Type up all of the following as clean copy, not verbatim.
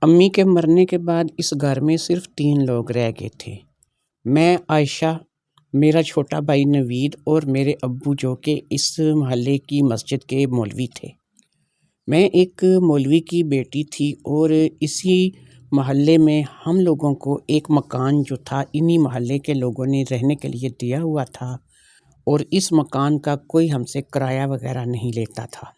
امی کے مرنے کے بعد اس گھر میں صرف 3 لوگ رہ گئے تھے۔ میں، عائشہ، میرا چھوٹا بھائی نوید اور میرے ابو جو کہ اس محلے کی مسجد کے مولوی تھے۔ میں ایک مولوی کی بیٹی تھی اور اسی محلے میں ہم لوگوں کو ایک مکان جو تھا انہی محلے کے لوگوں نے رہنے کے لیے دیا ہوا تھا اور اس مکان کا کوئی ہم سے کرایہ وغیرہ نہیں لیتا تھا۔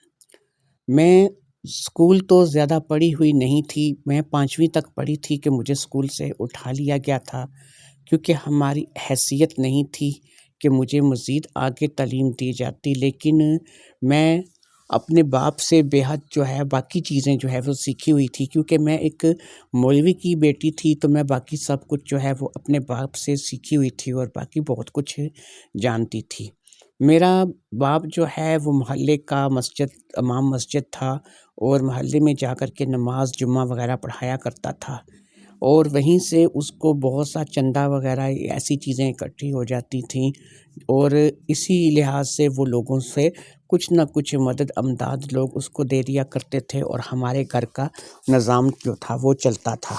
میں اسکول تو زیادہ پڑھی ہوئی نہیں تھی، میں 5ویں تک پڑھی تھی کہ مجھے اسکول سے اٹھا لیا گیا تھا کیونکہ ہماری حیثیت نہیں تھی کہ مجھے مزید آگے تعلیم دی جاتی، لیکن میں اپنے باپ سے بے حد جو ہے باقی چیزیں جو ہے وہ سیکھی ہوئی تھی، کیونکہ میں ایک مولوی کی بیٹی تھی تو میں باقی سب کچھ جو ہے وہ اپنے باپ سے سیکھی ہوئی تھی اور باقی بہت کچھ جانتی تھی۔ میرا باپ جو ہے وہ محلے کا امام مسجد تھا اور محلے میں جا کر کے نماز جمعہ وغیرہ پڑھایا کرتا تھا اور وہیں سے اس کو بہت سا چندہ وغیرہ ایسی چیزیں اکٹھی ہو جاتی تھیں اور اسی لحاظ سے وہ لوگوں سے کچھ نہ کچھ مدد امداد لوگ اس کو دے دیا کرتے تھے اور ہمارے گھر کا نظام جو تھا وہ چلتا تھا۔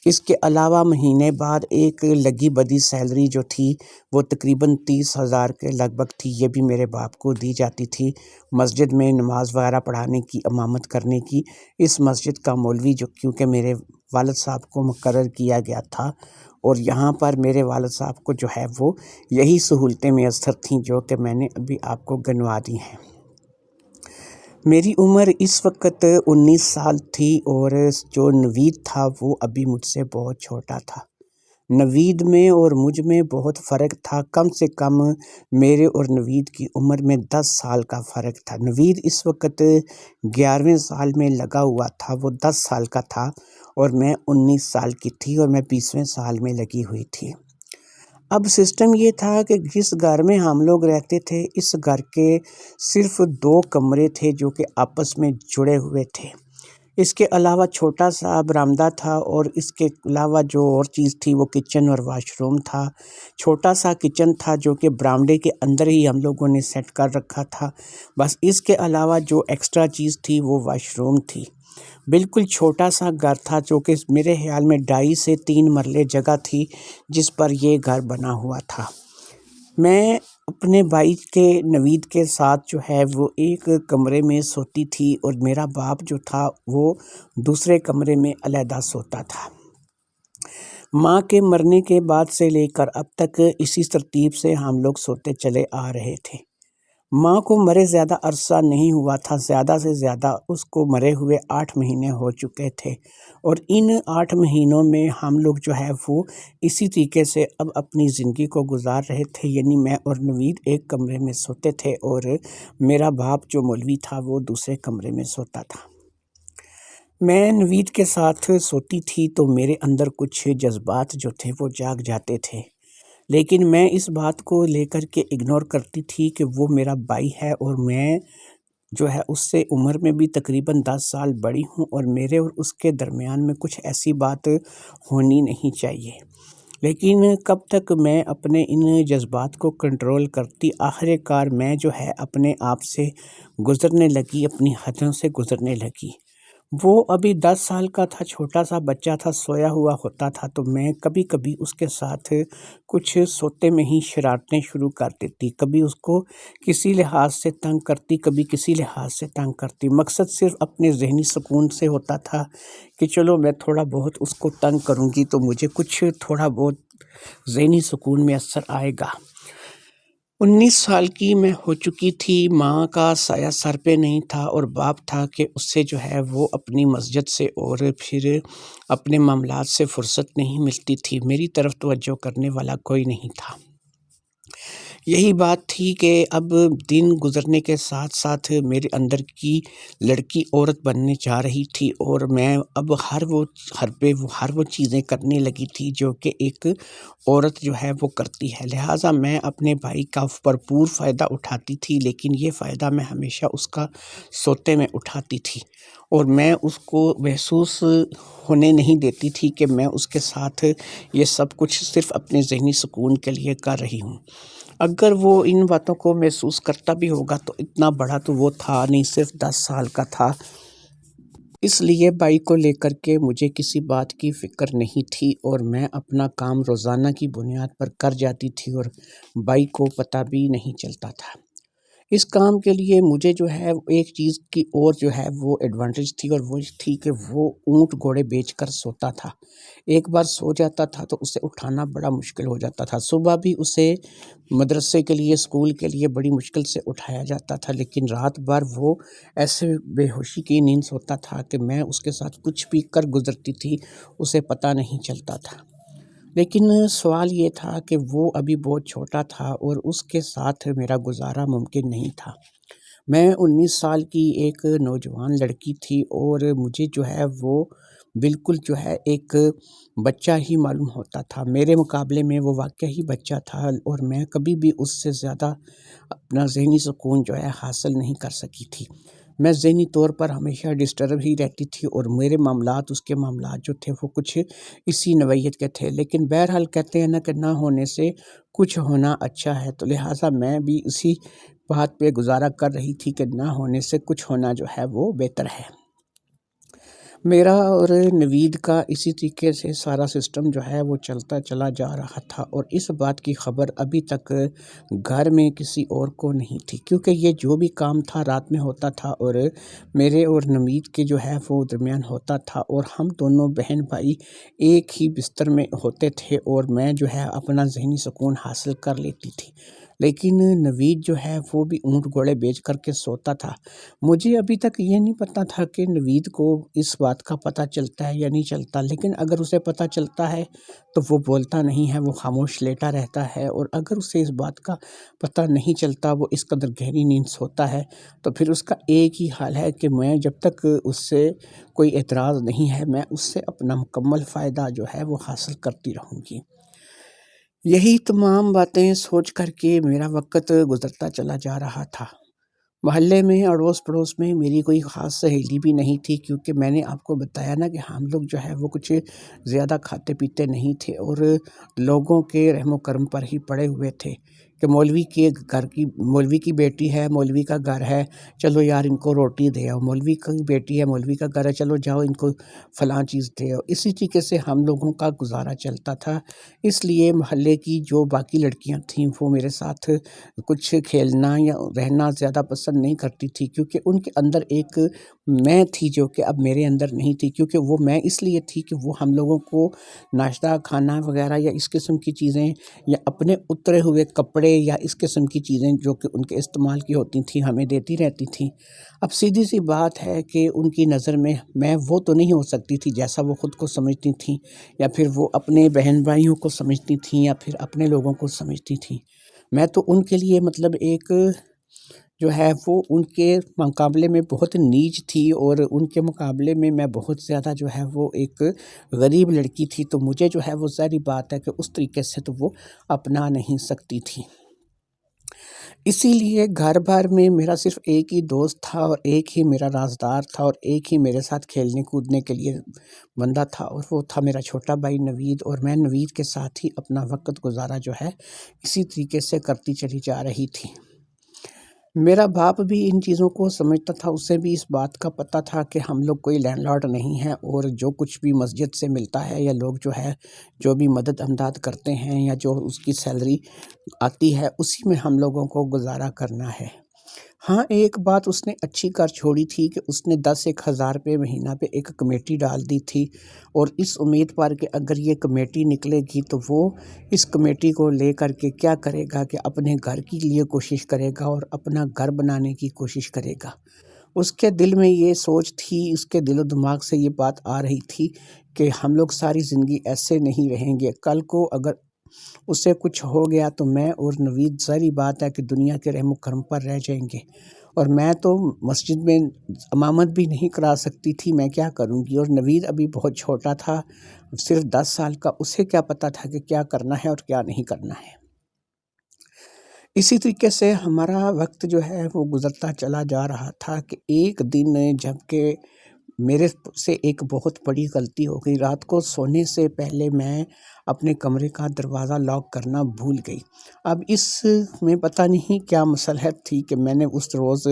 اس کے علاوہ مہینے بعد ایک لگی بدی سیلری جو تھی وہ تقریباً 30,000 کے لگ بھگ تھی، یہ بھی میرے باپ کو دی جاتی تھی مسجد میں نماز وغیرہ پڑھانے کی، امامت کرنے کی۔ اس مسجد کا مولوی جو کیونکہ میرے والد صاحب کو مقرر کیا گیا تھا اور یہاں پر میرے والد صاحب کو جو ہے وہ یہی سہولتیں میسر تھیں جو کہ میں نے ابھی آپ کو گنوا دی ہیں۔ میری عمر اس وقت 19 سال تھی اور جو نوید تھا وہ ابھی مجھ سے بہت چھوٹا تھا۔ نوید میں اور مجھ میں بہت فرق تھا، کم سے کم میرے اور نوید کی عمر میں 10 سال کا فرق تھا۔ نوید اس وقت 11ویں سال میں لگا ہوا تھا، وہ 10 سال کا تھا اور میں 19 سال کی تھی اور میں 20ویں سال میں لگی ہوئی تھی۔ اب سسٹم یہ تھا کہ جس گھر میں ہم لوگ رہتے تھے اس گھر کے صرف 2 کمرے تھے جو کہ آپس میں جڑے ہوئے تھے۔ اس کے علاوہ چھوٹا سا برآمدہ تھا اور اس کے علاوہ جو اور چیز تھی وہ کچن اور واش روم تھا۔ چھوٹا سا کچن تھا جو کہ برآمدے کے اندر ہی ہم لوگوں نے سیٹ کر رکھا تھا، بس اس کے علاوہ جو ایکسٹرا چیز تھی وہ واش روم تھی۔ بالکل چھوٹا سا گھر تھا جو کہ میرے خیال میں 2.5 سے 3 مرلے جگہ تھی جس پر یہ گھر بنا ہوا تھا۔ میں اپنے بھائی کے نوید کے ساتھ جو ہے وہ ایک کمرے میں سوتی تھی اور میرا باپ جو تھا وہ دوسرے کمرے میں علیحدہ سوتا تھا۔ ماں کے مرنے کے بعد سے لے کر اب تک اسی ترتیب سے ہم لوگ سوتے چلے آ رہے تھے۔ ماں کو مرے زیادہ عرصہ نہیں ہوا تھا، زیادہ سے زیادہ اس کو مرے ہوئے 8 مہینے ہو چکے تھے اور ان 8 مہینوں میں ہم لوگ جو ہے وہ اسی طریقے سے اب اپنی زندگی کو گزار رہے تھے، یعنی میں اور نوید ایک کمرے میں سوتے تھے اور میرا باپ جو مولوی تھا وہ دوسرے کمرے میں سوتا تھا۔ میں نوید کے ساتھ سوتی تھی تو میرے اندر کچھ جذبات جو تھے وہ جاگ جاتے تھے، لیکن میں اس بات کو لے کر کے اگنور کرتی تھی کہ وہ میرا بھائی ہے اور میں جو ہے اس سے عمر میں بھی تقریباً 10 سال بڑی ہوں اور میرے اور اس کے درمیان میں کچھ ایسی بات ہونی نہیں چاہیے۔ لیکن کب تک میں اپنے ان جذبات کو کنٹرول کرتی، آخر کار میں جو ہے اپنے آپ سے گزرنے لگی، اپنی حدوں سے گزرنے لگی۔ وہ ابھی 10 سال کا تھا، چھوٹا سا بچہ تھا، سویا ہوا ہوتا تھا تو میں کبھی کبھی اس کے ساتھ کچھ سوتے میں ہی شرارتیں شروع کر دیتی، کبھی اس کو کسی لحاظ سے تنگ کرتی، کبھی کسی لحاظ سے تنگ کرتی۔ مقصد صرف اپنے ذہنی سکون سے ہوتا تھا کہ چلو میں تھوڑا بہت اس کو تنگ کروں گی تو مجھے کچھ تھوڑا بہت ذہنی سکون میسر آئے گا۔ 19 سال کی میں ہو چکی تھی، ماں کا سایہ سر پہ نہیں تھا اور باپ تھا کہ اس سے جو ہے وہ اپنی مسجد سے اور پھر اپنے معاملات سے فرصت نہیں ملتی تھی، میری طرف توجہ کرنے والا کوئی نہیں تھا۔ یہی بات تھی کہ اب دن گزرنے کے ساتھ ساتھ میرے اندر کی لڑکی عورت بننے جا رہی تھی اور میں اب ہر وہ چیزیں کرنے لگی تھی جو کہ ایک عورت جو ہے وہ کرتی ہے، لہٰذا میں اپنے بھائی کا بھرپور فائدہ اٹھاتی تھی، لیکن یہ فائدہ میں ہمیشہ اس کا سوتے میں اٹھاتی تھی اور میں اس کو محسوس ہونے نہیں دیتی تھی کہ میں اس کے ساتھ یہ سب کچھ صرف اپنے ذہنی سکون کے لیے کر رہی ہوں۔ اگر وہ ان باتوں کو محسوس کرتا بھی ہوگا تو اتنا بڑا تو وہ تھا نہیں، صرف 10 سال کا تھا اس لیے بائک کو لے کر کے مجھے کسی بات کی فکر نہیں تھی اور میں اپنا کام روزانہ کی بنیاد پر کر جاتی تھی اور بائک کو پتہ بھی نہیں چلتا تھا۔ اس کام کے لیے مجھے جو ہے ایک چیز کی اور جو ہے وہ ایڈوانٹیج تھی، اور وہ تھی کہ وہ اونٹ گھوڑے بیچ کر سوتا تھا۔ ایک بار سو جاتا تھا تو اسے اٹھانا بڑا مشکل ہو جاتا تھا۔ صبح بھی اسے مدرسے کے لیے، اسکول کے لیے بڑی مشکل سے اٹھایا جاتا تھا، لیکن رات بھر وہ ایسے بے ہوشی کی نیند سوتا تھا کہ میں اس کے ساتھ کچھ بھی کر گزرتی تھی اسے پتہ نہیں چلتا تھا۔ لیکن سوال یہ تھا کہ وہ ابھی بہت چھوٹا تھا اور اس کے ساتھ میرا گزارا ممکن نہیں تھا۔ میں 19 سال کی ایک نوجوان لڑکی تھی اور مجھے جو ہے وہ بالکل جو ہے ایک بچہ ہی معلوم ہوتا تھا۔ میرے مقابلے میں وہ واقعی ہی بچہ تھا اور میں کبھی بھی اس سے زیادہ اپنا ذہنی سکون جو ہے حاصل نہیں کر سکی تھی۔ میں ذہنی طور پر ہمیشہ ڈسٹرب ہی رہتی تھی اور میرے معاملات اس کے معاملات جو تھے وہ کچھ اسی نوعیت کے تھے، لیکن بہرحال کہتے ہیں نا کہ نہ ہونے سے کچھ ہونا اچھا ہے، تو لہٰذا میں بھی اسی بات پہ گزارا کر رہی تھی کہ نہ ہونے سے کچھ ہونا جو ہے وہ بہتر ہے۔ میرا اور نوید کا اسی طریقے سے سارا سسٹم جو ہے وہ چلتا چلا جا رہا تھا، اور اس بات کی خبر ابھی تک گھر میں کسی اور کو نہیں تھی، کیونکہ یہ جو بھی کام تھا رات میں ہوتا تھا اور میرے اور نوید کے جو ہے وہ درمیان ہوتا تھا، اور ہم دونوں بہن بھائی ایک ہی بستر میں ہوتے تھے اور میں جو ہے اپنا ذہنی سکون حاصل کر لیتی تھی۔ لیکن نوید جو ہے وہ بھی اونٹ گھوڑے بیچ کر کے سوتا تھا۔ مجھے ابھی تک یہ نہیں پتہ تھا کہ نوید کو اس بات کا پتہ چلتا ہے یا نہیں چلتا، لیکن اگر اسے پتہ چلتا ہے تو وہ بولتا نہیں ہے، وہ خاموش لیٹا رہتا ہے، اور اگر اسے اس بات کا پتہ نہیں چلتا، وہ اس قدر گہری نیند سوتا ہے، تو پھر اس کا ایک ہی حال ہے کہ میں جب تک اس سے کوئی اعتراض نہیں ہے میں اس سے اپنا مکمل فائدہ جو ہے وہ حاصل کرتی رہوں گی۔ یہی تمام باتیں سوچ کر کے میرا وقت گزرتا چلا جا رہا تھا۔ محلے میں اڑوس پڑوس میں میری کوئی خاص سہیلی بھی نہیں تھی، کیونکہ میں نے آپ کو بتایا نا کہ ہم لوگ جو ہے وہ کچھ زیادہ کھاتے پیتے نہیں تھے اور لوگوں کے رحم و کرم پر ہی پڑے ہوئے تھے کہ مولوی کی بیٹی ہے، مولوی کا گھر ہے، چلو یار ان کو روٹی دے آؤ، مولوی کی بیٹی ہے، مولوی کا گھر ہے، چلو جاؤ ان کو فلاں چیز دے آؤ۔ اسی طریقے سے ہم لوگوں کا گزارا چلتا تھا۔ اس لیے محلے کی جو باقی لڑکیاں تھیں وہ میرے ساتھ کچھ کھیلنا یا رہنا زیادہ پسند نہیں کرتی تھی، کیونکہ ان کے اندر ایک میں تھی جو کہ اب میرے اندر نہیں تھی، کیونکہ وہ میں اس لیے تھی کہ وہ ہم لوگوں کو ناشتہ کھانا وغیرہ یا اس قسم کی چیزیں یا اپنے اترے ہوئے کپڑے یا اس قسم کی چیزیں جو کہ ان کے استعمال کی ہوتی تھیں ہمیں دیتی رہتی تھیں۔ اب سیدھی سی بات ہے کہ ان کی نظر میں وہ تو نہیں ہو سکتی تھی جیسا وہ خود کو سمجھتی تھیں، یا پھر وہ اپنے بہن بھائیوں کو سمجھتی تھیں، یا پھر اپنے لوگوں کو سمجھتی تھیں۔ میں تو ان کے لیے مطلب ایک جو ہے وہ ان کے مقابلے میں بہت نیچ تھی، اور ان کے مقابلے میں میں بہت زیادہ جو ہے وہ ایک غریب لڑکی تھی، تو مجھے جو ہے وہ ظاہری بات ہے کہ اس طریقے سے تو وہ اپنا نہیں سکتی تھی۔ اسی لیے گھر بھر میں میرا صرف ایک ہی دوست تھا اور ایک ہی میرا رازدار تھا اور ایک ہی میرے ساتھ کھیلنے کودنے کے لیے بندہ تھا، اور وہ تھا میرا چھوٹا بھائی نوید، اور میں نوید کے ساتھ ہی اپنا وقت گزارا جو ہے اسی طریقے سے کرتی چلی جا رہی تھی۔ میرا باپ بھی ان چیزوں کو سمجھتا تھا، اسے بھی اس بات کا پتہ تھا کہ ہم لوگ کوئی لینڈ لارڈ نہیں ہیں، اور جو کچھ بھی مسجد سے ملتا ہے یا لوگ جو ہے جو بھی مدد امداد کرتے ہیں یا جو اس کی سیلری آتی ہے اسی میں ہم لوگوں کو گزارا کرنا ہے۔ ہاں، ایک بات اس نے اچھی کر چھوڑی تھی کہ اس نے 10,000 روپے مہینہ پہ ایک کمیٹی ڈال دی تھی، اور اس امید پر کہ اگر یہ کمیٹی نکلے گی تو وہ اس کمیٹی کو لے کر کے کیا کرے گا کہ اپنے گھر کے لیے کوشش کرے گا اور اپنا گھر بنانے کی کوشش کرے گا۔ اس کے دل میں یہ سوچ تھی، اس کے دل و دماغ سے یہ بات آ رہی تھی کہ ہم لوگ ساری زندگی ایسے نہیں رہیں گے، کل کو اگر اس سے کچھ ہو گیا تو میں اور نوید ظاہری بات ہے کہ دنیا کے رحم و کرم پر رہ جائیں گے، اور میں تو مسجد میں امامت بھی نہیں کرا سکتی تھی، میں کیا کروں گی، اور نوید ابھی بہت چھوٹا تھا، صرف 10 سال کا، اسے کیا پتہ تھا کہ کیا کرنا ہے اور کیا نہیں کرنا ہے۔ اسی طریقے سے ہمارا وقت جو ہے وہ گزرتا چلا جا رہا تھا کہ ایک دن جب کہ میرے سے ایک بہت بڑی غلطی ہو گئی۔ رات کو سونے سے پہلے میں اپنے کمرے کا دروازہ لاک کرنا بھول گئی۔ اب اس میں پتہ نہیں کیا مصلحت تھی کہ میں نے اس روز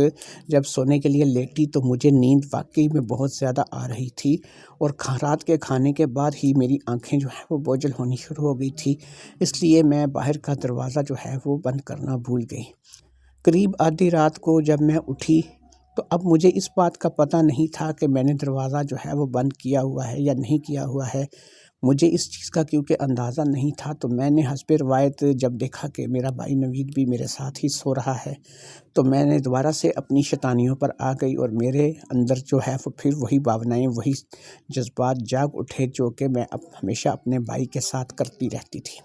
جب سونے کے لیے لیٹی تو مجھے نیند واقعی میں بہت زیادہ آ رہی تھی، اور رات کے کھانے کے بعد ہی میری آنکھیں جو ہے وہ بوجھل ہونی شروع ہو گئی تھی، اس لیے میں باہر کا دروازہ جو ہے وہ بند کرنا بھول گئی۔ قریب آدھی رات کو جب میں اٹھی تو اب مجھے اس بات کا پتہ نہیں تھا کہ میں نے دروازہ جو ہے وہ بند کیا ہوا ہے یا نہیں کیا ہوا ہے۔ مجھے اس چیز کا کیونکہ اندازہ نہیں تھا، تو میں نے حسب روایت جب دیکھا کہ میرا بھائی نوید بھی میرے ساتھ ہی سو رہا ہے، تو میں نے دوبارہ سے اپنی شیطانیوں پر آ گئی، اور میرے اندر جو ہے وہ پھر وہی بھاونائیں، وہی جذبات جاگ اٹھے جو کہ میں ہمیشہ اپنے بھائی کے ساتھ کرتی رہتی تھی۔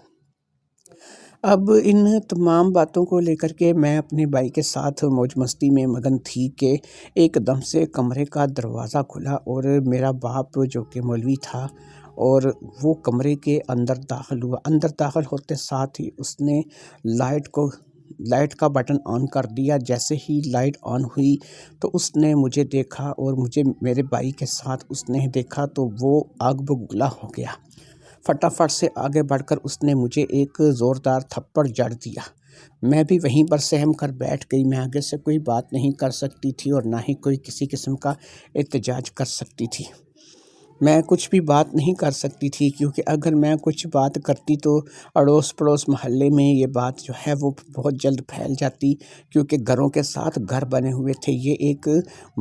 اب ان تمام باتوں کو لے کر کے میں اپنے بھائی کے ساتھ موج مستی میں مگن تھی کہ ایک دم سے کمرے کا دروازہ کھلا، اور میرا باپ جو کہ مولوی تھا، اور وہ کمرے کے اندر داخل ہوا۔ اندر داخل ہوتے ساتھ ہی اس نے لائٹ کا بٹن آن کر دیا۔ جیسے ہی لائٹ آن ہوئی تو اس نے مجھے دیکھا، اور مجھے میرے بھائی کے ساتھ اس نے دیکھا تو وہ آگ بگولا ہو گیا۔ فٹافٹ سے آگے بڑھ کر اس نے مجھے ایک زوردار تھپڑ جڑ دیا۔ میں بھی وہیں پر سہم کر بیٹھ گئی۔ میں آگے سے کوئی بات نہیں کر سکتی تھی، اور نہ ہی کوئی کسی قسم کا احتجاج کر سکتی تھی۔ میں کچھ بھی بات نہیں کر سکتی تھی، کیونکہ اگر میں کچھ بات کرتی تو اڑوس پڑوس محلے میں یہ بات جو ہے وہ بہت جلد پھیل جاتی، کیونکہ گھروں کے ساتھ گھر بنے ہوئے تھے۔ یہ ایک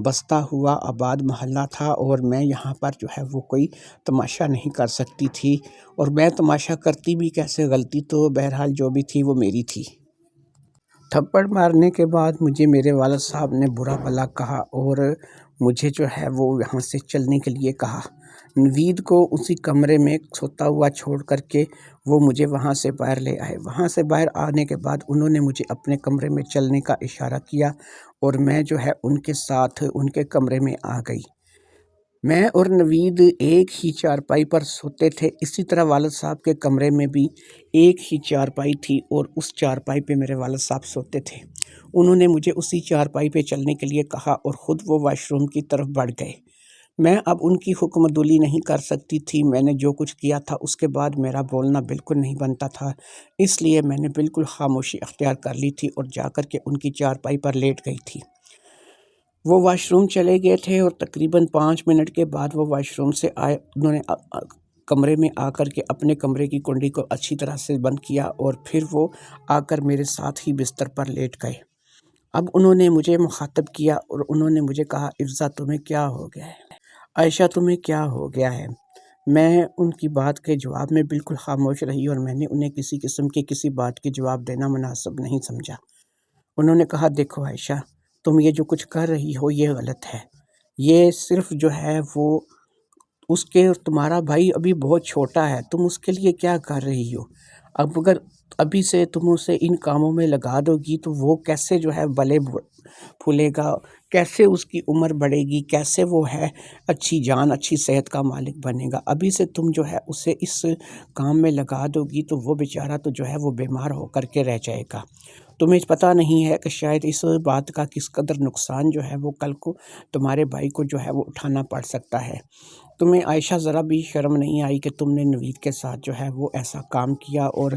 بستا ہوا آباد محلہ تھا، اور میں یہاں پر جو ہے وہ کوئی تماشا نہیں کر سکتی تھی، اور میں تماشا کرتی بھی کیسے، غلطی تو بہرحال جو بھی تھی وہ میری تھی۔ تھپڑ مارنے کے بعد مجھے میرے والد صاحب نے برا بھلا کہا، اور مجھے جو ہے وہ یہاں سے چلنے کے لیے کہا۔ نوید کو اسی کمرے میں سوتا ہوا چھوڑ کر کے وہ مجھے وہاں سے باہر لے آئے۔ وہاں سے باہر آنے کے بعد انہوں نے مجھے اپنے کمرے میں چلنے کا اشارہ کیا، اور میں جو ہے ان کے ساتھ ان کے کمرے میں آ گئی۔ میں اور نوید ایک ہی چارپائی پر سوتے تھے۔ اسی طرح والد صاحب کے کمرے میں بھی ایک ہی چارپائی تھی، اور اس چارپائی پہ میرے والد صاحب سوتے تھے۔ انہوں نے مجھے اسی چارپائی پہ چلنے کے لیے کہا، اور خود وہ واش روم کی طرف بڑھ گئے۔ میں اب ان کی حکم عدولی نہیں کر سکتی تھی۔ میں نے جو کچھ کیا تھا اس کے بعد میرا بولنا بالکل نہیں بنتا تھا، اس لیے میں نے بالکل خاموشی اختیار کر لی تھی، اور جا کر کے ان کی چارپائی پر لیٹ گئی تھی۔ وہ واش روم چلے گئے تھے، اور تقریباً 5 منٹ کے بعد وہ واش روم سے آئے۔ انہوں نے کمرے میں آ کر کے اپنے کمرے کی کنڈی کو اچھی طرح سے بند کیا، اور پھر وہ آ کر میرے ساتھ ہی بستر پر لیٹ گئے۔ اب انہوں نے مجھے مخاطب کیا، اور انہوں نے مجھے کہا، افضا تمہیں کیا ہو گیا ہے؟ عائشہ تمہیں کیا ہو گیا ہے؟ میں ان کی بات کے جواب میں بالکل خاموش رہی، اور میں نے انہیں کسی قسم کے کسی بات کے جواب دینا مناسب نہیں سمجھا۔ انہوں نے کہا، دیکھو عائشہ، تم یہ جو کچھ کر رہی ہو یہ غلط ہے۔ یہ صرف جو ہے وہ اس کے، تمہارا بھائی ابھی بہت چھوٹا ہے، تم اس کے لیے کیا کر رہی ہو؟ اب اگر ابھی سے تم اسے ان کاموں میں لگا دو گی تو وہ کیسے جو ہے بلے پھولے گا، کیسے اس کی عمر بڑھے گی، کیسے وہ ہے اچھی جان اچھی صحت کا مالک بنے گا۔ ابھی سے تم جو ہے اسے اس کام میں لگا دو گی تو وہ بیچارہ تو جو ہے وہ بیمار ہو کر کے رہ جائے گا۔ تمہیں پتہ نہیں ہے کہ شاید اس بات کا کس قدر نقصان جو ہے وہ کل کو تمہارے بھائی کو جو ہے وہ اٹھانا پڑ سکتا ہے۔ تمہیں عائشہ ذرا بھی شرم نہیں آئی کہ تم نے نوید کے ساتھ جو ہے وہ ایسا کام کیا، اور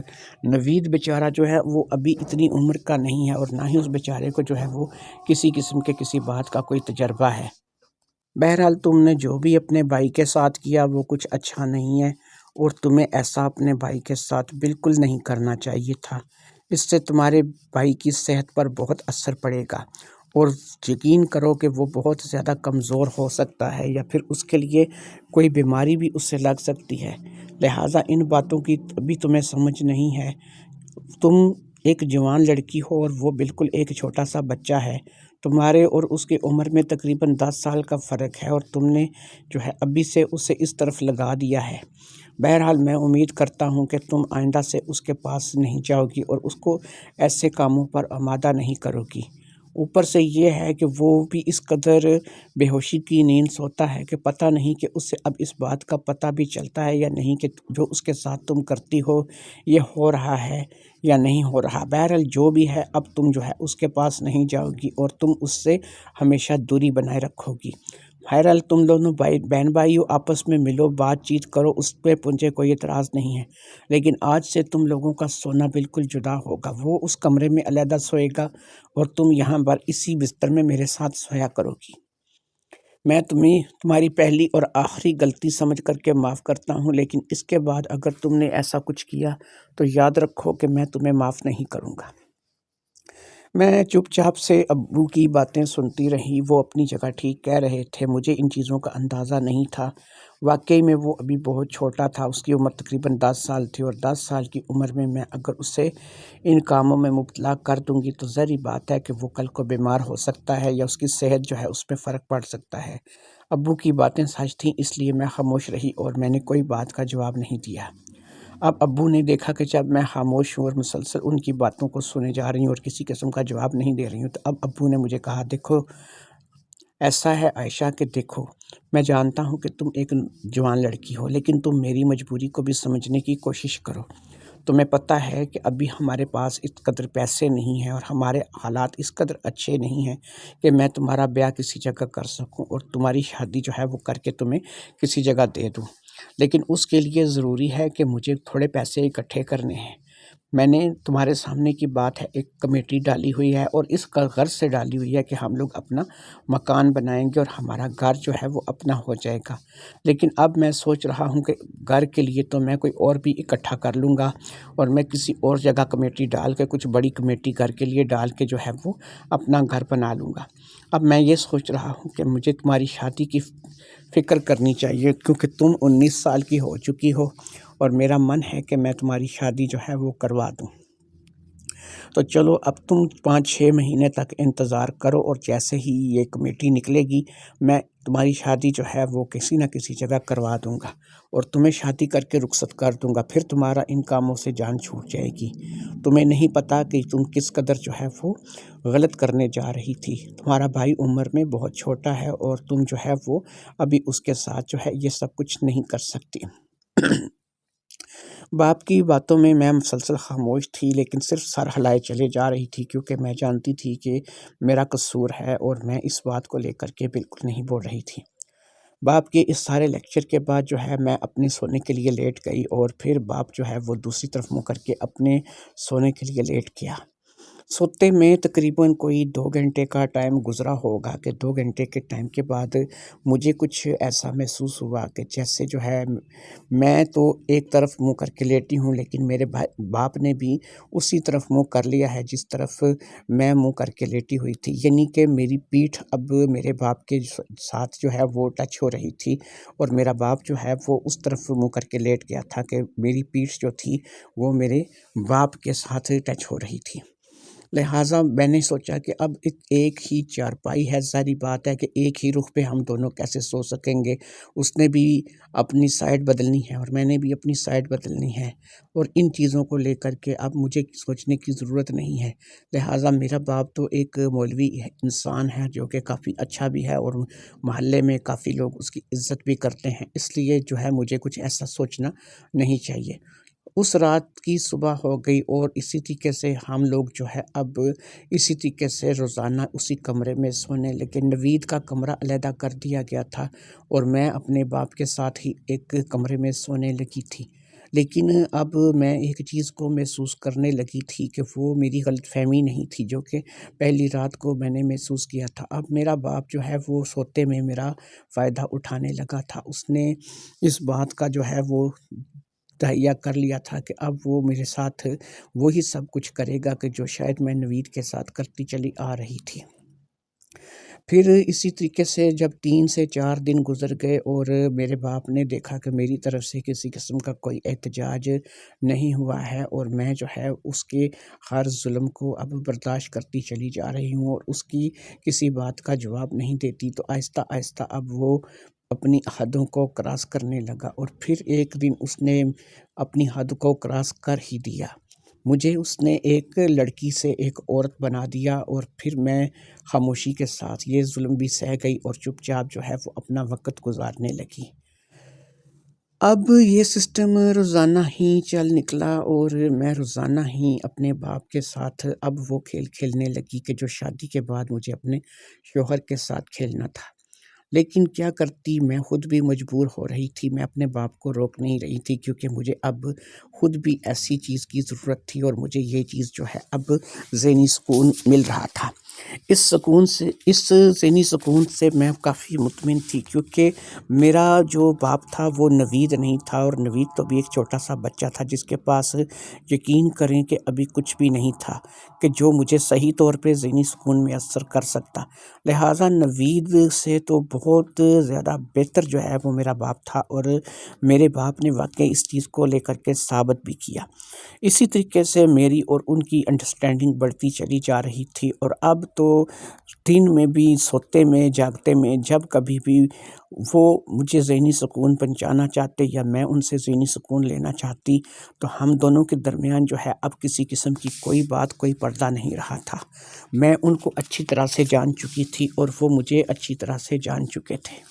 نوید بیچارہ جو ہے وہ ابھی اتنی عمر کا نہیں ہے، اور نہ ہی اس بیچارے کو جو ہے وہ کسی قسم کے کسی بات کا کوئی تجربہ ہے۔ بہرحال تم نے جو بھی اپنے بھائی کے ساتھ کیا وہ کچھ اچھا نہیں ہے، اور تمہیں ایسا اپنے بھائی کے ساتھ بالکل نہیں کرنا چاہیے تھا۔ اس سے تمہارے بھائی کی صحت پر بہت اثر پڑے گا، اور یقین کرو کہ وہ بہت زیادہ کمزور ہو سکتا ہے، یا پھر اس کے لیے کوئی بیماری بھی اس سے لگ سکتی ہے۔ لہٰذا ان باتوں کی ابھی تمہیں سمجھ نہیں ہے۔ تم ایک جوان لڑکی ہو، اور وہ بالکل ایک چھوٹا سا بچہ ہے۔ تمہارے اور اس کی عمر میں تقریباً 10 سال کا فرق ہے، اور تم نے جو ہے ابھی سے اسے اس طرف لگا دیا ہے۔ بہرحال میں امید کرتا ہوں کہ تم آئندہ سے اس کے پاس نہیں جاؤ گی، اور اس کو ایسے کاموں پر آمادہ نہیں کرو گی۔ اوپر سے یہ ہے کہ وہ بھی اس قدر بے ہوشی کی نیند سوتا ہے کہ پتہ نہیں کہ اسے اب اس بات کا پتہ بھی چلتا ہے یا نہیں کہ جو اس کے ساتھ تم کرتی ہو یہ ہو رہا ہے یا نہیں ہو رہا۔ بہرحال جو بھی ہے، اب تم جو ہے اس کے پاس نہیں جاؤ گی، اور تم اس سے ہمیشہ دوری بنائے رکھو گی۔ بہرحال تم دونوں بہن بھائی ہو، آپس میں ملو، بات چیت کرو، اس پہ مجھے کوئی اعتراض نہیں ہے، لیکن آج سے تم لوگوں کا سونا بالکل جدا ہوگا۔ وہ اس کمرے میں علیحدہ سوئے گا اور تم یہاں پر اسی بستر میں میرے ساتھ سویا کرو گی۔ میں تمہیں تمہاری پہلی اور آخری غلطی سمجھ کر کے معاف کرتا ہوں، لیکن اس کے بعد اگر تم نے ایسا کچھ کیا تو یاد رکھو کہ میں تمہیں معاف نہیں کروں گا۔ میں چپ چاپ سے ابو کی باتیں سنتی رہی۔ وہ اپنی جگہ ٹھیک کہہ رہے تھے، مجھے ان چیزوں کا اندازہ نہیں تھا۔ واقعی میں وہ ابھی بہت چھوٹا تھا، اس کی عمر تقریباً 10 سال تھی، اور 10 سال کی عمر میں اگر اسے ان کاموں میں مبتلا کر دوں گی تو ظاہری بات ہے کہ وہ کل کو بیمار ہو سکتا ہے یا اس کی صحت جو ہے اس پہ فرق پڑ سکتا ہے۔ ابو کی باتیں سچ تھیں، اس لیے میں خاموش رہی اور میں نے کوئی بات کا جواب نہیں دیا۔ اب ابو نے دیکھا کہ جب میں خاموش ہوں اور مسلسل ان کی باتوں کو سنے جا رہی ہوں اور کسی قسم کا جواب نہیں دے رہی ہوں، تو اب ابو نے مجھے کہا، دیکھو ایسا ہے عائشہ کہ دیکھو، میں جانتا ہوں کہ تم ایک جوان لڑکی ہو، لیکن تم میری مجبوری کو بھی سمجھنے کی کوشش کرو۔ تمہیں پتہ ہے کہ ابھی ہمارے پاس اس قدر پیسے نہیں ہیں اور ہمارے حالات اس قدر اچھے نہیں ہیں کہ میں تمہارا بیاہ کسی جگہ کر سکوں اور تمہاری شادی جو ہے وہ کر کے تمہیں کسی جگہ دے دوں، لیکن اس کے لیے ضروری ہے کہ مجھے تھوڑے پیسے اکٹھے کرنے ہیں۔ میں نے تمہارے سامنے کی بات ہے، ایک کمیٹی ڈالی ہوئی ہے اور اس کا غرض سے ڈالی ہوئی ہے کہ ہم لوگ اپنا مکان بنائیں گے اور ہمارا گھر جو ہے وہ اپنا ہو جائے گا، لیکن اب میں سوچ رہا ہوں کہ گھر کے لیے تو میں کوئی اور بھی اکٹھا کر لوں گا اور میں کسی اور جگہ کمیٹی ڈال کے، کچھ بڑی کمیٹی گھر کے لیے ڈال کے جو ہے وہ اپنا گھر بنا لوں گا۔ اب میں یہ سوچ رہا ہوں کہ مجھے تمہاری شادی کی فکر کرنی چاہیے، کیونکہ تم 19 سال کی ہو چکی ہو اور میرا من ہے کہ میں تمہاری شادی جو ہے وہ کروا دوں۔ تو چلو اب تم 5-6 مہینے تک انتظار کرو اور جیسے ہی یہ کمیٹی نکلے گی میں تمہاری شادی جو ہے وہ کسی نہ کسی جگہ کروا دوں گا اور تمہیں شادی کر کے رخصت کر دوں گا، پھر تمہارا ان کاموں سے جان چھوٹ جائے گی۔ تمہیں نہیں پتہ کہ تم کس قدر جو ہے وہ غلط کرنے جا رہی تھی۔ تمہارا بھائی عمر میں بہت چھوٹا ہے اور تم جو ہے وہ ابھی اس کے ساتھ جو ہے یہ سب کچھ نہیں کر سکتی۔ باپ کی باتوں میں مسلسل خاموش تھی، لیکن صرف سر ہلائے چلے جا رہی تھی، کیونکہ میں جانتی تھی کہ میرا قصور ہے اور میں اس بات کو لے کر کے بالکل نہیں بول رہی تھی۔ باپ کے اس سارے لیکچر کے بعد جو ہے میں اپنے سونے کے لیے لیٹ گئی اور پھر باپ جو ہے وہ دوسری طرف منہ کر کے اپنے سونے کے لیے لیٹ گیا۔ سوتے میں تقریباً کوئی 2 گھنٹے کا ٹائم گزرا ہوگا کہ 2 گھنٹے کے ٹائم کے بعد مجھے کچھ ایسا محسوس ہوا کہ جیسے جو ہے میں تو ایک طرف منہ کر کے لیٹی ہوں، لیکن میرے باپ نے بھی اسی طرف منہ کر لیا ہے جس طرف میں منہ کر کے لیٹی ہوئی تھی، یعنی کہ میری پیٹھ اب میرے باپ کے ساتھ جو ہے وہ ٹچ ہو رہی تھی اور میرا باپ جو ہے وہ اس طرف منہ کر کے لیٹ گیا تھا کہ میری پیٹھ جو تھی وہ میرے باپ کے ساتھ ٹچ ہو رہی تھی۔ لہٰذا میں نے سوچا کہ اب ایک ہی چارپائی ہے، ظاہری بات ہے کہ ایک ہی رخ پہ ہم دونوں کیسے سو سکیں گے۔ اس نے بھی اپنی سائڈ بدلنی ہے اور میں نے بھی اپنی سائڈ بدلنی ہے، اور ان چیزوں کو لے کر کے اب مجھے سوچنے کی ضرورت نہیں ہے۔ لہٰذا میرا باپ تو ایک مولوی انسان ہے جو کہ کافی اچھا بھی ہے اور محلے میں کافی لوگ اس کی عزت بھی کرتے ہیں، اس لیے جو ہے مجھے کچھ ایسا سوچنا نہیں چاہیے۔ اس رات کی صبح ہو گئی اور اسی طریقے سے ہم لوگ جو ہے اب اسی طریقے سے روزانہ اسی کمرے میں سونے لگے۔ نوید کا کمرہ علیحدہ کر دیا گیا تھا اور میں اپنے باپ کے ساتھ ہی ایک کمرے میں سونے لگی تھی، لیکن اب میں ایک چیز کو محسوس کرنے لگی تھی کہ وہ میری غلط فہمی نہیں تھی جو کہ پہلی رات کو میں نے محسوس کیا تھا۔ اب میرا باپ جو ہے وہ سوتے میں میرا فائدہ اٹھانے لگا تھا۔ اس نے اس بات کا جو ہے وہ تہیہ کر لیا تھا کہ اب وہ میرے ساتھ وہی سب کچھ کرے گا کہ جو شاید میں نوید کے ساتھ کرتی چلی آ رہی تھی۔ پھر اسی طریقے سے جب 3 سے 4 دن گزر گئے اور میرے باپ نے دیکھا کہ میری طرف سے کسی قسم کا کوئی احتجاج نہیں ہوا ہے اور میں جو ہے اس کے ہر ظلم کو اب برداشت کرتی چلی جا رہی ہوں اور اس کی کسی بات کا جواب نہیں دیتی، تو آہستہ آہستہ اب وہ اپنی حدوں کو کراس کرنے لگا اور پھر ایک دن اس نے اپنی حد کو کراس کر ہی دیا۔ مجھے اس نے ایک لڑکی سے ایک عورت بنا دیا اور پھر میں خاموشی کے ساتھ یہ ظلم بھی سہ گئی اور چپ چاپ جو ہے وہ اپنا وقت گزارنے لگی۔ اب یہ سسٹم روزانہ ہی چل نکلا اور میں روزانہ ہی اپنے باپ کے ساتھ اب وہ کھیل کھیلنے لگی کہ جو شادی کے بعد مجھے اپنے شوہر کے ساتھ کھیلنا تھا۔ لیکن کیا کرتی، میں خود بھی مجبور ہو رہی تھی، میں اپنے باپ کو روک نہیں رہی تھی، کیونکہ مجھے اب خود بھی ایسی چیز کی ضرورت تھی اور مجھے یہ چیز جو ہے اب ذہنی سکون مل رہا تھا۔ اس ذہنی سکون سے میں کافی مطمئن تھی، کیونکہ میرا جو باپ تھا وہ نوید نہیں تھا، اور نوید تو بھی ایک چھوٹا سا بچہ تھا جس کے پاس یقین کریں کہ ابھی کچھ بھی نہیں تھا کہ جو مجھے صحیح طور پہ ذہنی سکون میسر کر سکتا۔ لہٰذا نوید سے تو بہت زیادہ بہتر جو ہے وہ میرا باپ تھا، اور میرے باپ نے واقعی اس چیز کو لے کر کے ثابت بھی کیا۔ اسی طریقے سے میری اور ان کی انڈرسٹینڈنگ بڑھتی چلی جا رہی تھی، اور اب تو دن میں بھی، سوتے میں، جاگتے میں، جب کبھی بھی وہ مجھے ذہنی سکون پہنچانا چاہتے یا میں ان سے ذہنی سکون لینا چاہتی، تو ہم دونوں کے درمیان جو ہے اب کسی قسم کی کوئی بات، کوئی پردہ نہیں رہا تھا۔ میں ان کو اچھی طرح سے جان چکی تھی اور وہ مجھے اچھی طرح سے جان چکے تھے۔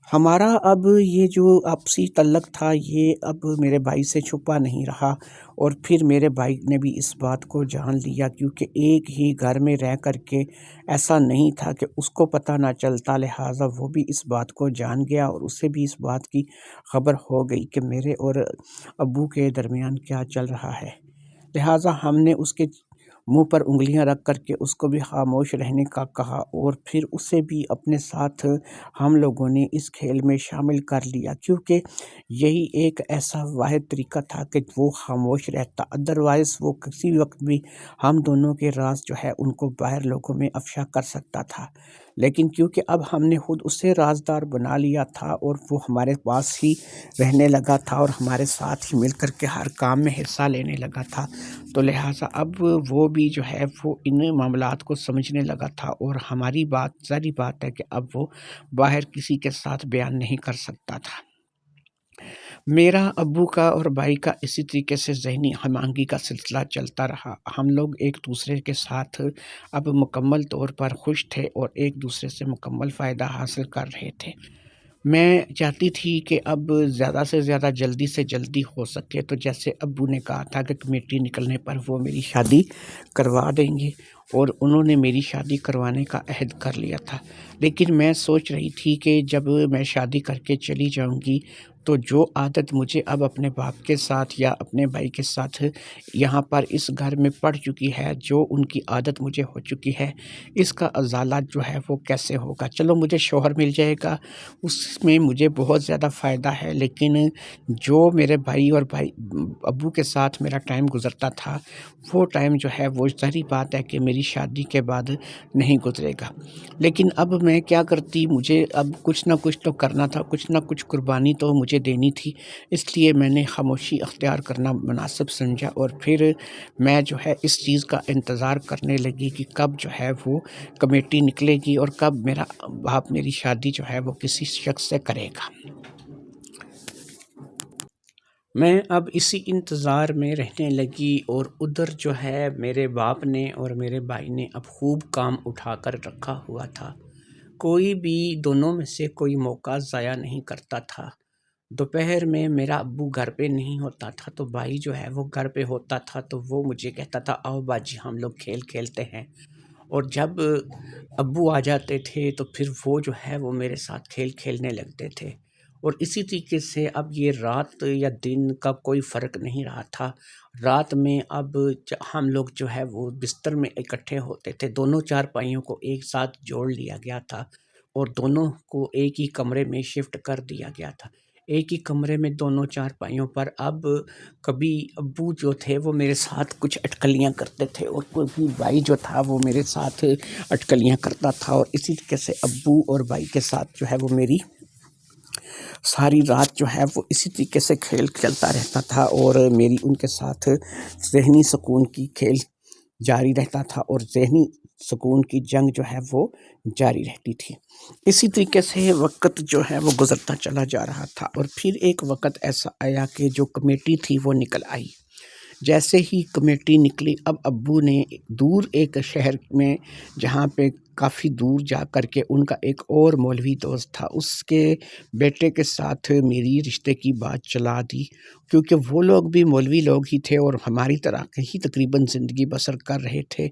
ہمارا اب یہ جو آپسی تعلق تھا، یہ اب میرے بھائی سے چھپا نہیں رہا، اور پھر میرے بھائی نے بھی اس بات کو جان لیا، کیونکہ ایک ہی گھر میں رہ کر کے ایسا نہیں تھا کہ اس کو پتہ نہ چلتا، لہٰذا وہ بھی اس بات کو جان گیا، اور اسے بھی اس بات کی خبر ہو گئی کہ میرے اور ابو کے درمیان کیا چل رہا ہے۔ لہٰذا ہم نے اس کے منہ پر انگلیاں رکھ کر کے اس کو بھی خاموش رہنے کا کہا، اور پھر اسے بھی اپنے ساتھ ہم لوگوں نے اس کھیل میں شامل کر لیا، کیونکہ یہی ایک ایسا واحد طریقہ تھا کہ وہ خاموش رہتا، ادروائز وہ کسی وقت بھی ہم دونوں کے راز جو ہے ان کو باہر لوگوں میں افشا کر سکتا تھا۔ لیکن کیونکہ اب ہم نے خود اسے رازدار بنا لیا تھا، اور وہ ہمارے پاس ہی رہنے لگا تھا اور ہمارے ساتھ ہی مل کر کے ہر کام میں حصہ لینے لگا تھا، تو لہٰذا اب وہ بھی جو ہے وہ ان معاملات کو سمجھنے لگا تھا، اور ہماری بات، ظاہری بات ہے کہ اب وہ باہر کسی کے ساتھ بیان نہیں کر سکتا تھا۔ میرا ابو کا اور بھائی کا اسی طریقے سے ذہنی ہم آہنگی کا سلسلہ چلتا رہا۔ ہم لوگ ایک دوسرے کے ساتھ اب مکمل طور پر خوش تھے اور ایک دوسرے سے مکمل فائدہ حاصل کر رہے تھے۔ میں چاہتی تھی کہ اب زیادہ سے زیادہ جلدی سے جلدی ہو سکے، تو جیسے ابو نے کہا تھا کہ کمیٹی نکلنے پر وہ میری شادی کروا دیں گے، اور انہوں نے میری شادی کروانے کا عہد کر لیا تھا۔ لیکن میں سوچ رہی تھی کہ جب میں شادی کر کے چلی جاؤں گی تو جو عادت مجھے اب اپنے باپ کے ساتھ یا اپنے بھائی کے ساتھ یہاں پر اس گھر میں پڑ چکی ہے، جو ان کی عادت مجھے ہو چکی ہے، اس کا ازالہ جو ہے وہ کیسے ہوگا؟ چلو مجھے شوہر مل جائے گا، اس میں مجھے بہت زیادہ فائدہ ہے، لیکن جو میرے بھائی اور ابو کے ساتھ میرا ٹائم گزرتا تھا، وہ ٹائم جو ہے وہ ظاہری بات ہے کہ میری شادی کے بعد نہیں گزرے گا۔ لیکن اب میں کیا کرتی، مجھے اب کچھ نہ کچھ تو کرنا تھا، کچھ نہ کچھ قربانی تو مجھے دینی تھی، اس لیے میں نے خاموشی اختیار کرنا مناسب سمجھا، اور پھر میں جو ہے اس چیز کا انتظار کرنے لگی کہ کب جو ہے وہ کمیٹی نکلے گی اور کب میرا باپ میری شادی جو ہے وہ کسی شخص سے کرے گا۔ میں اب اسی انتظار میں رہنے لگی، اور ادھر جو ہے میرے باپ نے اور میرے بھائی نے اب خوب کام اٹھا کر رکھا ہوا تھا۔ کوئی بھی دونوں میں سے کوئی موقع ضائع نہیں کرتا تھا۔ دوپہر میں میرا ابو گھر پہ نہیں ہوتا تھا تو بھائی جو ہے وہ گھر پہ ہوتا تھا، تو وہ مجھے کہتا تھا آؤ باجی ہم لوگ کھیل کھیلتے ہیں، اور جب ابو آ جاتے تھے تو پھر وہ جو ہے وہ میرے ساتھ کھیل کھیلنے لگتے تھے، اور اسی طریقے سے اب یہ رات یا دن کا کوئی فرق نہیں رہا تھا۔ رات میں اب ہم لوگ جو ہے وہ بستر میں اکٹھے ہوتے تھے، دونوں چارپائیوں کو ایک ساتھ جوڑ لیا گیا تھا اور دونوں کو ایک ہی کمرے میں شفٹ کر دیا گیا تھا۔ ایک ہی کمرے میں دونوں چارپائیوں پر اب کبھی ابو جو تھے وہ میرے ساتھ کچھ اٹکلیاں کرتے تھے، اور کبھی بھائی جو تھا وہ میرے ساتھ اٹکلیاں کرتا تھا، اور اسی طریقے سے ابو اور بھائی کے ساتھ جو ہے وہ میری ساری رات جو ہے وہ اسی طریقے سے کھیل چلتا رہتا تھا، اور میری ان کے ساتھ ذہنی سکون کی کھیل جاری رہتا تھا، اور ذہنی سکون کی جنگ جو ہے وہ جاری رہتی تھی۔ اسی طریقے سے وقت جو ہے وہ گزرتا چلا جا رہا تھا، اور پھر ایک وقت ایسا آیا کہ جو کمیٹی تھی وہ نکل آئی۔ جیسے ہی کمیٹی نکلی، اب ابو نے دور ایک شہر میں، جہاں پہ کافی دور جا کر کے ان کا ایک اور مولوی دوست تھا، اس کے بیٹے کے ساتھ میری رشتے کی بات چلا دی، کیونکہ وہ لوگ بھی مولوی لوگ ہی تھے اور ہماری طرح ہی تقریباً زندگی بسر کر رہے تھے،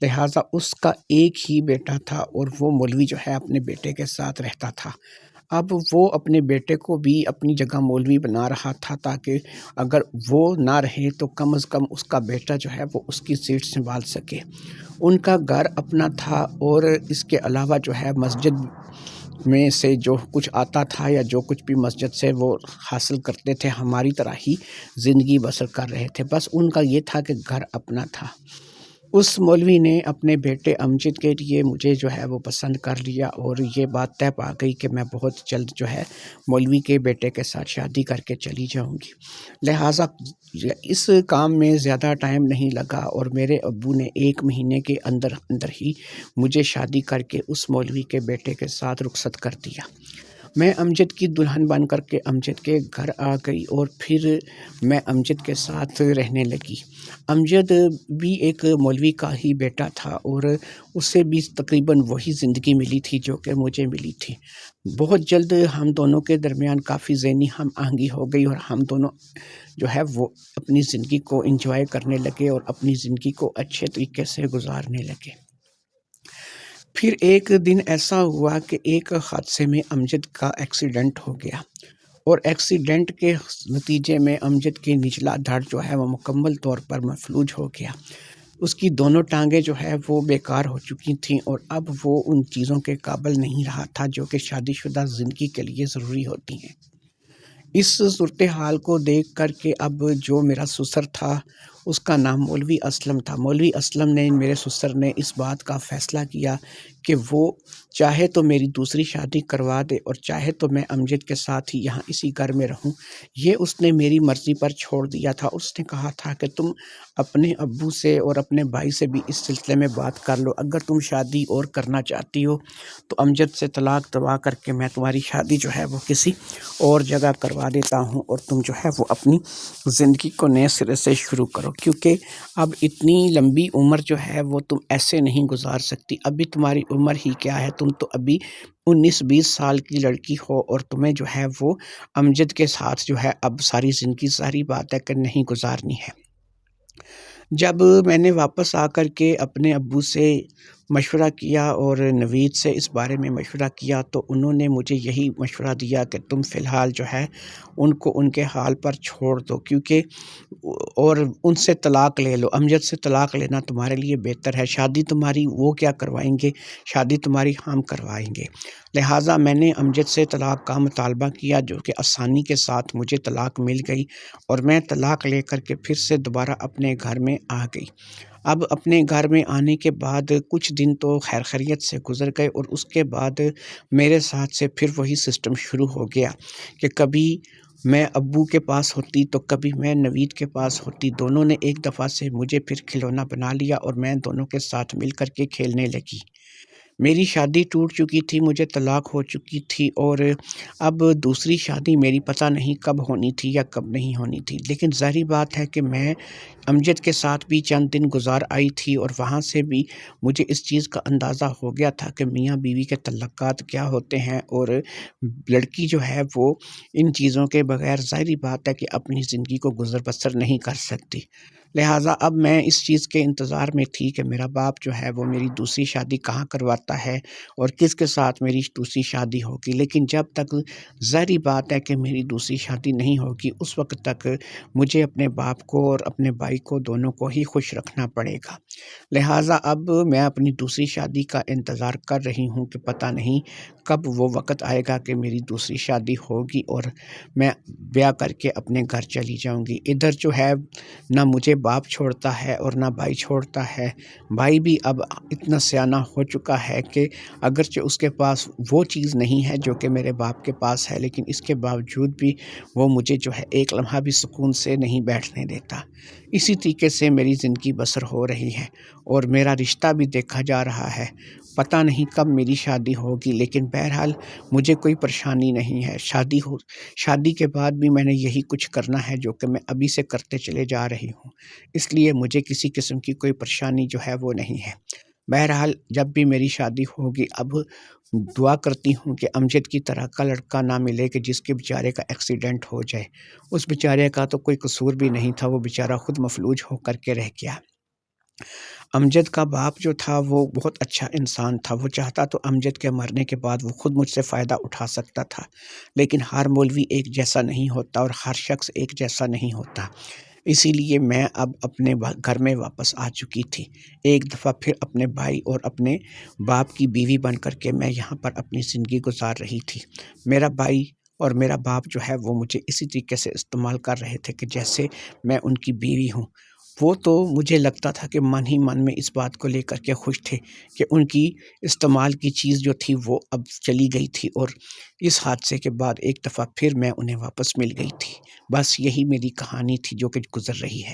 لہٰذا اس کا ایک ہی بیٹا تھا اور وہ مولوی جو ہے اپنے بیٹے کے ساتھ رہتا تھا۔ اب وہ اپنے بیٹے کو بھی اپنی جگہ مولوی بنا رہا تھا، تاکہ اگر وہ نہ رہے تو کم از کم اس کا بیٹا جو ہے وہ اس کی سیٹ سنبھال سکے۔ ان کا گھر اپنا تھا اور اس کے علاوہ جو ہے مسجد میں سے جو کچھ آتا تھا یا جو کچھ بھی مسجد سے وہ حاصل کرتے تھے، ہماری طرح ہی زندگی بسر کر رہے تھے، بس ان کا یہ تھا کہ گھر اپنا تھا۔ اس مولوی نے اپنے بیٹے امجد کے لیے مجھے جو ہے وہ پسند کر لیا، اور یہ بات طے پا گئی کہ میں بہت جلد جو ہے مولوی کے بیٹے کے ساتھ شادی کر کے چلی جاؤں گی۔ لہٰذا اس کام میں زیادہ ٹائم نہیں لگا اور میرے ابو نے 1 مہینے کے اندر اندر ہی مجھے شادی کر کے اس مولوی کے بیٹے کے ساتھ رخصت کر دیا۔ میں امجد کی دلہن بن کر کے امجد کے گھر آ گئی اور پھر میں امجد کے ساتھ رہنے لگی۔ امجد بھی ایک مولوی کا ہی بیٹا تھا اور اسے بھی تقریباً وہی زندگی ملی تھی جو کہ مجھے ملی تھی۔ بہت جلد ہم دونوں کے درمیان کافی ذہنی ہم آہنگی ہو گئی اور ہم دونوں جو ہے وہ اپنی زندگی کو انجوائے کرنے لگے اور اپنی زندگی کو اچھے طریقے سے گزارنے لگے۔ پھر ایک دن ایسا ہوا کہ ایک حادثے میں امجد کا ایکسیڈنٹ ہو گیا، اور ایکسیڈنٹ کے نتیجے میں امجد کی نچلا دھڑ جو ہے وہ مکمل طور پر مفلوج ہو گیا۔ اس کی دونوں ٹانگیں جو ہے وہ بیکار ہو چکی تھیں اور اب وہ ان چیزوں کے قابل نہیں رہا تھا جو کہ شادی شدہ زندگی کے لیے ضروری ہوتی ہیں۔ اس صورتحال کو دیکھ کر کے اب جو میرا سسر تھا، اس کا نام مولوی اسلم تھا، مولوی اسلم نے، میرے سسر نے اس بات کا فیصلہ کیا کہ وہ چاہے تو میری دوسری شادی کروا دے اور چاہے تو میں امجد کے ساتھ ہی یہاں اسی گھر میں رہوں۔ یہ اس نے میری مرضی پر چھوڑ دیا تھا۔ اس نے کہا تھا کہ تم اپنے ابو سے اور اپنے بھائی سے بھی اس سلسلے میں بات کر لو، اگر تم شادی اور کرنا چاہتی ہو تو امجد سے طلاق دوا کر کے میں تمہاری شادی جو ہے وہ کسی اور جگہ کروا دیتا ہوں اور تم جو ہے وہ اپنی زندگی کو نئے سرے سے شروع کرو، کیونکہ اب اتنی لمبی عمر جو ہے وہ تم ایسے نہیں گزار سکتی۔ ابھی تمہاری عمر ہی کیا ہے، تم تو ابھی 19-20 سال کی لڑکی ہو اور تمہیں جو ہے وہ امجد کے ساتھ جو ہے اب ساری زندگی، ساری بات ہے کہ نہیں گزارنی ہے۔ جب میں نے واپس آ کر کے اپنے ابو سے مشورہ کیا اور نوید سے اس بارے میں مشورہ کیا تو انہوں نے مجھے یہی مشورہ دیا کہ تم فی الحال جو ہے ان کو ان کے حال پر چھوڑ دو، کیونکہ اور ان سے طلاق لے لو، امجد سے طلاق لینا تمہارے لیے بہتر ہے۔ شادی تمہاری وہ کیا کروائیں گے، شادی تمہاری ہم کروائیں گے۔ لہٰذا میں نے امجد سے طلاق کا مطالبہ کیا، جو کہ آسانی کے ساتھ مجھے طلاق مل گئی اور میں طلاق لے کر کے پھر سے دوبارہ اپنے گھر میں آ گئی۔ اب اپنے گھر میں آنے کے بعد کچھ دن تو خیر خیریت سے گزر گئے اور اس کے بعد میرے ساتھ سے پھر وہی سسٹم شروع ہو گیا کہ کبھی میں ابو کے پاس ہوتی تو کبھی میں نوید کے پاس ہوتی۔ دونوں نے ایک دفعہ سے مجھے پھر کھلونا بنا لیا اور میں دونوں کے ساتھ مل کر کے کھیلنے لگی۔ میری شادی ٹوٹ چکی تھی، مجھے طلاق ہو چکی تھی اور اب دوسری شادی میری پتہ نہیں کب ہونی تھی یا کب نہیں ہونی تھی، لیکن ظاہری بات ہے کہ میں امجد کے ساتھ بھی چند دن گزار آئی تھی اور وہاں سے بھی مجھے اس چیز کا اندازہ ہو گیا تھا کہ میاں بیوی کے تعلقات کیا ہوتے ہیں اور لڑکی جو ہے وہ ان چیزوں کے بغیر ظاہری بات ہے کہ اپنی زندگی کو گزر بسر نہیں کر سکتی۔ لہٰذا اب میں اس چیز کے انتظار میں تھی کہ میرا باپ جو ہے وہ میری دوسری شادی کہاں کرواتا ہے اور کس کے ساتھ میری دوسری شادی ہوگی، لیکن جب تک ظاہری بات ہے کہ میری دوسری شادی نہیں ہوگی اس وقت تک مجھے اپنے باپ کو اور اپنے بھائی کو دونوں کو ہی خوش رکھنا پڑے گا۔ لہٰذا اب میں اپنی دوسری شادی کا انتظار کر رہی ہوں کہ پتہ نہیں کب وہ وقت آئے گا کہ میری دوسری شادی ہوگی اور میں بیاہ کر کے اپنے گھر چلی جاؤں گی۔ ادھر جو ہے نہ مجھے باپ چھوڑتا ہے اور نہ بھائی چھوڑتا ہے۔ بھائی بھی اب اتنا سیانہ ہو چکا ہے کہ اگرچہ اس کے پاس وہ چیز نہیں ہے جو کہ میرے باپ کے پاس ہے، لیکن اس کے باوجود بھی وہ مجھے جو ہے ایک لمحہ بھی سکون سے نہیں بیٹھنے دیتا۔ اسی طریقے سے میری زندگی بسر ہو رہی ہے اور میرا رشتہ بھی دیکھا جا رہا ہے۔ پتہ نہیں کب میری شادی ہوگی، لیکن بہرحال مجھے کوئی پریشانی نہیں ہے۔ شادی کے بعد بھی میں نے یہی کچھ کرنا ہے جو کہ میں ابھی سے کرتے چلے جا رہی ہوں، اس لیے مجھے کسی قسم کی کوئی پریشانی جو ہے وہ نہیں ہے۔ بہرحال جب بھی میری شادی ہوگی، اب دعا کرتی ہوں کہ امجد کی طرح کا لڑکا نہ ملے کہ جس کے بیچارے کا ایکسیڈنٹ ہو جائے۔ اس بیچارے کا تو کوئی قصور بھی نہیں تھا، وہ بیچارہ خود مفلوج ہو کر کے رہ گیا۔ امجد کا باپ جو تھا وہ بہت اچھا انسان تھا، وہ چاہتا تو امجد کے مرنے کے بعد وہ خود مجھ سے فائدہ اٹھا سکتا تھا، لیکن ہر مولوی ایک جیسا نہیں ہوتا اور ہر شخص ایک جیسا نہیں ہوتا۔ اسی لیے میں اب اپنے گھر میں واپس آ چکی تھی، ایک دفعہ پھر اپنے بھائی اور اپنے باپ کی بیوی بن کر کے میں یہاں پر اپنی زندگی گزار رہی تھی۔ میرا بھائی اور میرا باپ جو ہے وہ مجھے اسی طریقے سے استعمال کر رہے تھے کہ جیسے میں ان کی بیوی ہوں۔ وہ تو مجھے لگتا تھا کہ من ہی من میں اس بات کو لے کر کے خوش تھے کہ ان کی استعمال کی چیز جو تھی وہ اب چلی گئی تھی، اور اس حادثے کے بعد ایک دفعہ پھر میں انہیں واپس مل گئی تھی۔ بس یہی میری کہانی تھی جو کہ گزر رہی ہے۔